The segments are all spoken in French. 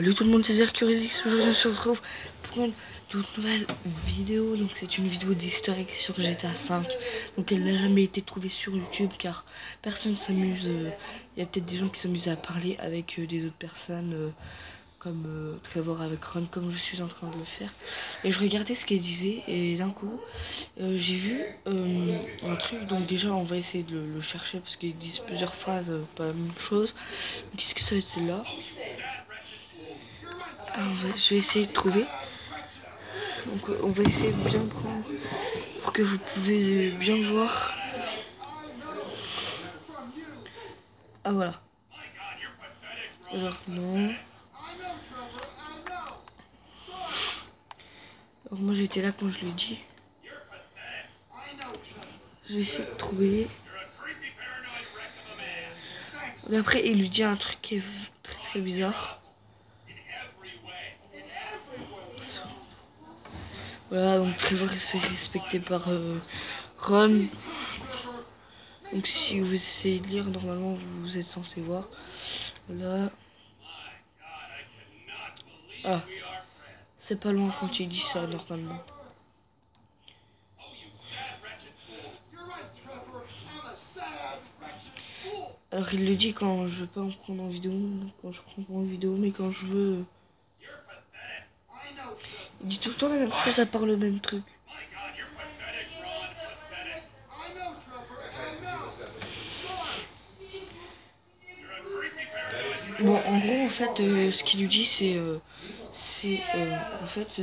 Salut tout le monde, c'est Zercurizix. Aujourd'hui on se retrouve pour une toute nouvelle vidéo. Donc c'est une vidéo d'easter egg sur GTA 5. Donc elle n'a jamais été trouvée sur YouTube car personne s'amuse. Il y a peut-être des gens qui s'amusent à parler avec des autres personnes comme Trevor avec Ron, comme je suis en train de le faire. Et je regardais ce qu'elle disait et d'un coup j'ai vu un truc. Donc déjà on va essayer de le chercher parce qu'ils disent plusieurs phrases, pas la même chose. Qu'est-ce que ça va être celle-là? Je vais essayer de trouver. Donc on va essayer de bien prendre pour que vous pouvez bien voir. Ah voilà. Alors non. Alors moi j'étais là quand je l'ai dit. Je vais essayer de trouver. Et après il lui dit un truc qui est très bizarre. Voilà, donc Trevor il se fait respecter par Ron. Donc si vous essayez de lire, normalement vous êtes censé voir. Voilà. Ah, c'est pas loin quand il dit ça normalement. Alors il le dit quand je veux pas en prendre en vidéo, quand je prends pas en vidéo, mais quand je veux... Il dit tout le temps la même chose à part le même truc. Bon, en gros, en fait, ce qu'il lui dit, c'est en fait,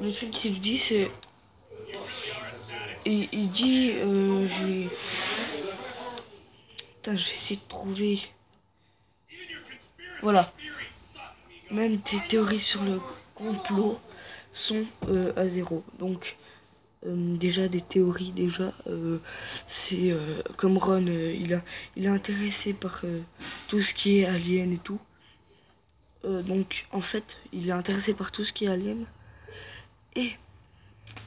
le truc qu'il lui dit, c'est... Il dit, Putain, je vais essayer de trouver... Voilà. Même tes théories sur le complot sont à zéro. Donc... déjà des théories, c'est comme Ron, il est intéressé par tout ce qui est alien et tout. Donc en fait il est intéressé par tout ce qui est alien. Et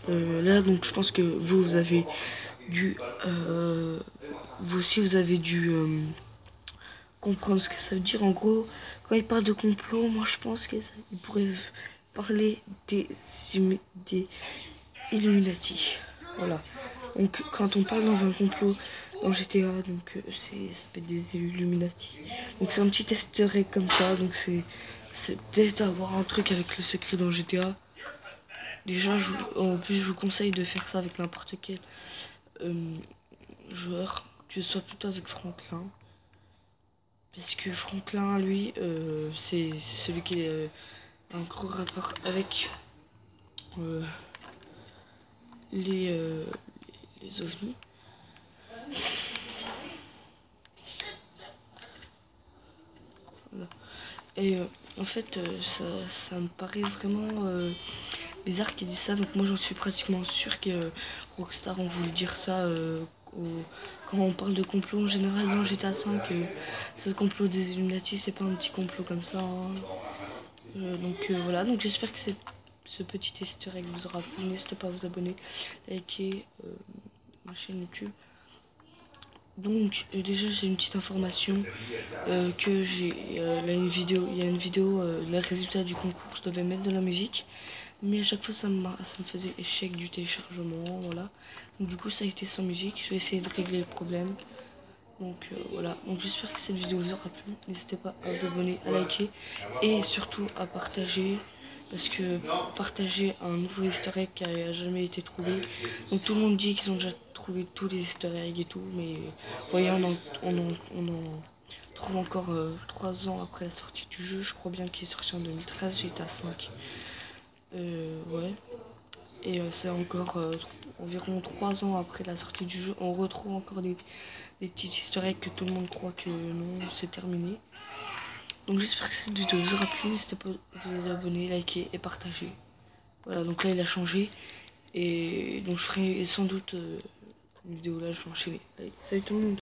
là donc je pense que vous avez dû vous aussi vous avez dû comprendre ce que ça veut dire. En gros, quand il parle de complot, moi je pense qu'il pourrait parler des Illuminati. Voilà. Donc quand on parle dans un complot dans GTA, donc ça peut être des Illuminati. Donc c'est un petit easter egg comme ça. Donc c'est peut-être avoir un truc avec le secret dans GTA. Déjà, en plus je vous conseille de faire ça avec n'importe quel joueur, que ce soit plutôt avec Franklin. Parce que Franklin, lui, c'est celui qui a un gros rapport avec les ovnis. Voilà. Et en fait, ça me paraît vraiment bizarre qu'ils disent ça. Donc moi, j'en suis pratiquement sûr que Rockstar ont voulu dire ça quand on parle de complot en général dans GTA 5. Ce complot des Illuminati, c'est pas un petit complot comme ça. Hein. Donc voilà, donc j'espère que ce petit easter egg vous aura plu. N'hésitez pas à vous abonner, liker ma chaîne YouTube. Donc déjà j'ai une petite information que j'ai là il y a une vidéo les résultats du concours. Je devais mettre de la musique, mais à chaque fois ça me faisait échec du téléchargement. Voilà, donc du coup ça a été sans musique. Je vais essayer de régler le problème. Donc voilà, donc j'espère que cette vidéo vous aura plu. N'hésitez pas à vous abonner, à liker et surtout à partager, parce que partager un nouveau easter egg qui n'a jamais été trouvé. Donc tout le monde dit qu'ils ont déjà trouvé tous les easter eggs et tout, mais voyez, on en trouve encore 3 ans après la sortie du jeu. Je crois bien qu'il est sorti en 2013, j'étais à 5. Ouais. Et c'est encore environ 3 ans après la sortie du jeu, on retrouve encore des petits easter eggs que tout le monde croit que non, c'est terminé. Donc j'espère que cette vidéo vous aura plu. N'hésitez pas à vous abonner, liker et partager. Voilà, donc là il a changé. Et donc je ferai sans doute une vidéo là, je vais enchaîner. Allez, salut tout le monde.